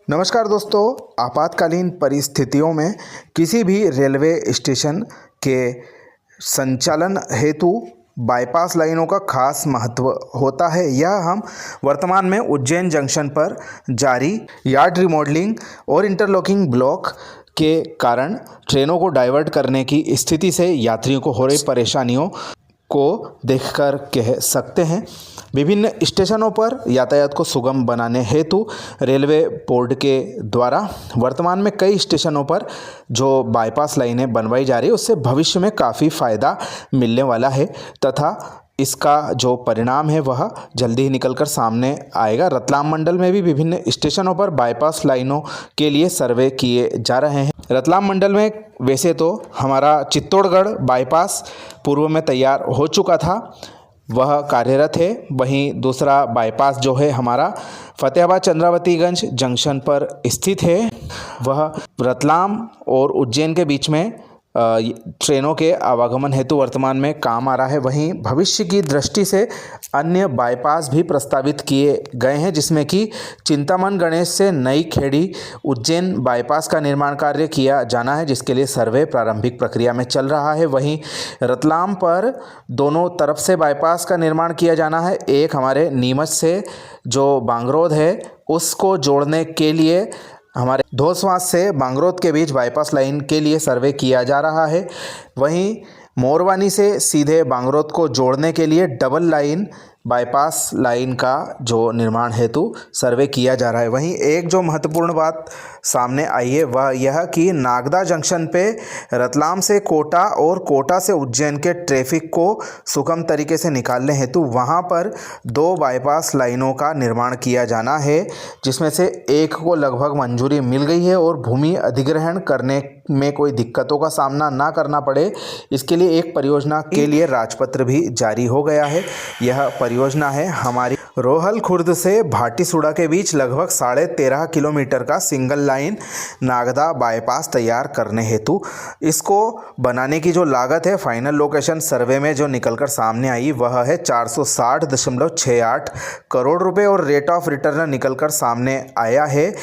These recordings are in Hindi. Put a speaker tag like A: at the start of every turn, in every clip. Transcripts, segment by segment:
A: नमस्कार दोस्तों, आपातकालीन परिस्थितियों में किसी भी रेलवे स्टेशन के संचालन हेतु बाईपास लाइनों का खास महत्व होता है। यह हम वर्तमान में उज्जैन जंक्शन पर जारी यार्ड रिमॉडलिंग और इंटरलॉकिंग ब्लॉक के कारण ट्रेनों को डाइवर्ट करने की स्थिति से यात्रियों को हो रही परेशानियों को देखकर कह सकते हैं। विभिन्न स्टेशनों पर यातायात को सुगम बनाने हेतु रेलवे बोर्ड के द्वारा वर्तमान में कई स्टेशनों पर जो बाईपास लाइनें बनवाई जा रही है उससे भविष्य में काफ़ी फ़ायदा मिलने वाला है तथा इसका जो परिणाम है वह जल्दी ही निकलकर सामने आएगा। रतलाम मंडल में भी विभिन्न स्टेशनों पर बाईपास लाइनों के लिए सर्वे किए जा रहे हैं। रतलाम मंडल में वैसे तो हमारा चित्तौड़गढ़ बाईपास पूर्व में तैयार हो चुका था, वह कार्यरत है। वहीं दूसरा बाईपास जो है हमारा फतेहाबाद चंद्रावतीगंज जंक्शन पर स्थित है, वह रतलाम और उज्जैन के बीच में ट्रेनों के आवागमन हेतु वर्तमान में काम आ रहा है। वहीं भविष्य की दृष्टि से अन्य बाईपास भी प्रस्तावित किए गए हैं, जिसमें कि चिंतामन गणेश से नई खेड़ी उज्जैन बाईपास का निर्माण कार्य किया जाना है, जिसके लिए सर्वे प्रारंभिक प्रक्रिया में चल रहा है। वहीं रतलाम पर दोनों तरफ से बाईपास का निर्माण किया जाना है। एक हमारे नीमच से जो बांगरोद है उसको जोड़ने के लिए हमारे धोसवास से बांगरोद के बीच बाईपास लाइन के लिए सर्वे किया जा रहा है। वहीं मोरवानी से सीधे बांगरोद को जोड़ने के लिए डबल लाइन बाईपास लाइन का जो निर्माण हेतु सर्वे किया जा रहा है। वहीं एक जो महत्वपूर्ण बात सामने आई है वह यह कि नागदा जंक्शन पे रतलाम से कोटा और कोटा से उज्जैन के ट्रैफिक को सुगम तरीके से निकालने हेतु वहां पर 2 बाईपास लाइनों का निर्माण किया जाना है, जिसमें से एक को लगभग मंजूरी मिल गई है और भूमि अधिग्रहण करने में कोई दिक्कतों का सामना ना करना पड़े, इसके लिए एक परियोजना के लिए राजपत्र भी जारी हो गया है। यह परियोजना है हमारी रोहल खुर्द से भाटीसुड़ा के बीच लगभग 13.5 किलोमीटर का सिंगल लाइन नागदा बाईपास तैयार करने हेतु। इसको बनाने की जो लागत है फाइनल लोकेशन सर्वे में जो निकलकर सामने आई वह है 460.68 करोड़ रुपए और रेट ऑफ रिटर्न निकलकर सामने आया है।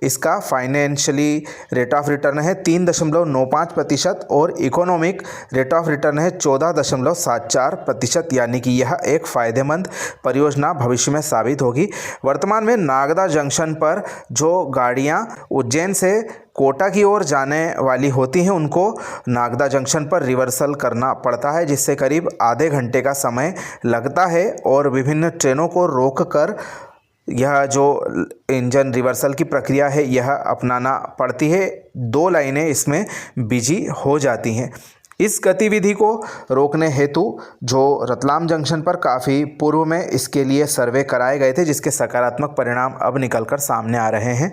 A: इसका फाइनेंशियली रेट ऑफ रिटर्न है 3.95% और इकोनॉमिक रेट ऑफ रिटर्न है 14.74%, यानी कि यह एक फ़ायदेमंद परियोजना भविष्य में साबित होगी। वर्तमान में नागदा जंक्शन पर जो गाड़ियां उज्जैन से कोटा की ओर जाने वाली होती हैं उनको नागदा जंक्शन पर रिवर्सल करना पड़ता है, जिससे करीब आधे घंटे का समय लगता है और विभिन्न ट्रेनों को रोककर यह जो इंजन रिवर्सल की प्रक्रिया है यह अपनाना पड़ती है। 2 लाइनें इसमें बिजी हो जाती हैं। इस गतिविधि को रोकने हेतु जो रतलाम जंक्शन पर काफ़ी पूर्व में इसके लिए सर्वे कराए गए थे, जिसके सकारात्मक परिणाम अब निकलकर सामने आ रहे हैं।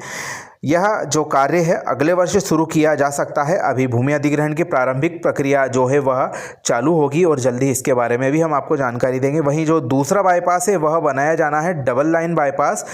A: यह जो कार्य है अगले वर्ष शुरू किया जा सकता है। अभी भूमि अधिग्रहण की प्रारंभिक प्रक्रिया जो है वह चालू होगी और जल्दी इसके बारे में भी हम आपको जानकारी देंगे। वहीं जो दूसरा बाईपास है वह बनाया जाना है डबल लाइन बाईपास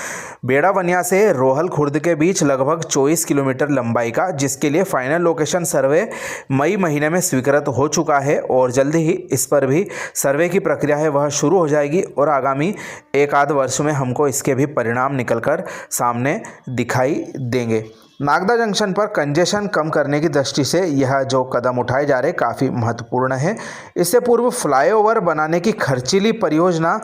A: बेड़ावनिया से रोहल खुर्द के बीच लगभग 24 किलोमीटर लंबाई का, जिसके लिए फाइनल लोकेशन सर्वे मई महीने में स्वीकृत हो चुका है और जल्दी ही इस पर भी सर्वे की प्रक्रिया है वह शुरू हो जाएगी और आगामी 1 वर्ष में हमको इसके भी परिणाम निकलकर सामने दिखाई देंगे। नागदा जंक्शन पर कंजेशन कम करने की दृष्टि से यह जो कदम उठाए जा रहे काफ़ी महत्वपूर्ण है। इससे पूर्व फ्लाईओवर बनाने की खर्चीली परियोजना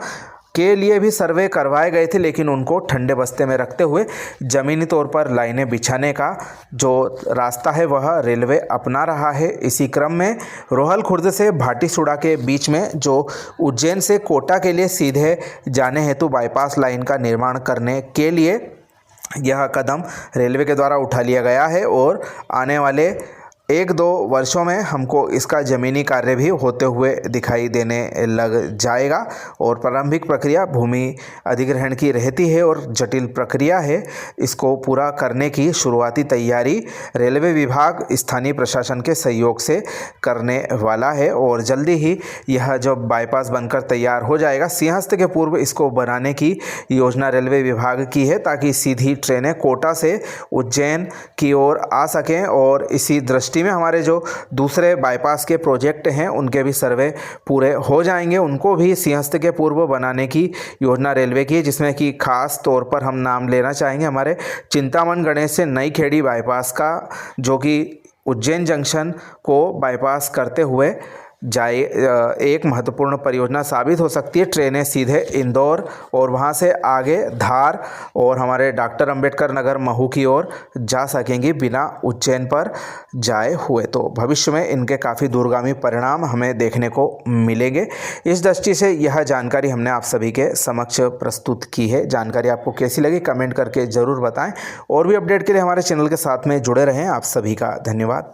A: के लिए भी सर्वे करवाए गए थे, लेकिन उनको ठंडे बस्ते में रखते हुए ज़मीनी तौर पर लाइनें बिछाने का जो रास्ता है वह रेलवे अपना रहा है। इसी क्रम में रोहल खुर्द से भाटीसुड़ा के बीच में जो उज्जैन से कोटा के लिए सीधे जाने हेतु बाईपास लाइन का निर्माण करने के लिए यह कदम रेलवे के द्वारा उठा लिया गया है और आने वाले 1-2 वर्षों में हमको इसका ज़मीनी कार्य भी होते हुए दिखाई देने लग जाएगा और प्रारंभिक प्रक्रिया भूमि अधिग्रहण की रहती है और जटिल प्रक्रिया है। इसको पूरा करने की शुरुआती तैयारी रेलवे विभाग स्थानीय प्रशासन के सहयोग से करने वाला है और जल्दी ही यह जब बाईपास बनकर तैयार हो जाएगा, सिंहस्थ के पूर्व इसको बनाने की योजना रेलवे विभाग की है ताकि सीधी ट्रेनें कोटा से उज्जैन की ओर आ सकें और इसी दृष्टि में हमारे जो दूसरे बाईपास के प्रोजेक्ट हैं उनके भी सर्वे पूरे हो जाएंगे, उनको भी सिंहस्थ के पूर्व बनाने की योजना रेलवे की है, जिसमें कि खास तौर पर हम नाम लेना चाहेंगे हमारे चिंतामन गणेश से नई खेड़ी बाईपास का, जो कि उज्जैन जंक्शन को बाईपास करते हुए जाए एक महत्वपूर्ण परियोजना साबित हो सकती है। ट्रेनें सीधे इंदौर और वहां से आगे धार और हमारे डॉक्टर अंबेडकर नगर महू की ओर जा सकेंगी बिना उज्जैन पर जाए हुए। तो भविष्य में इनके काफ़ी दूरगामी परिणाम हमें देखने को मिलेंगे। इस दृष्टि से यह जानकारी हमने आप सभी के समक्ष प्रस्तुत की है। जानकारी आपको कैसी लगी कमेंट करके ज़रूर बताएं और भी अपडेट के लिए हमारे चैनल के साथ में जुड़े रहें। आप सभी का धन्यवाद।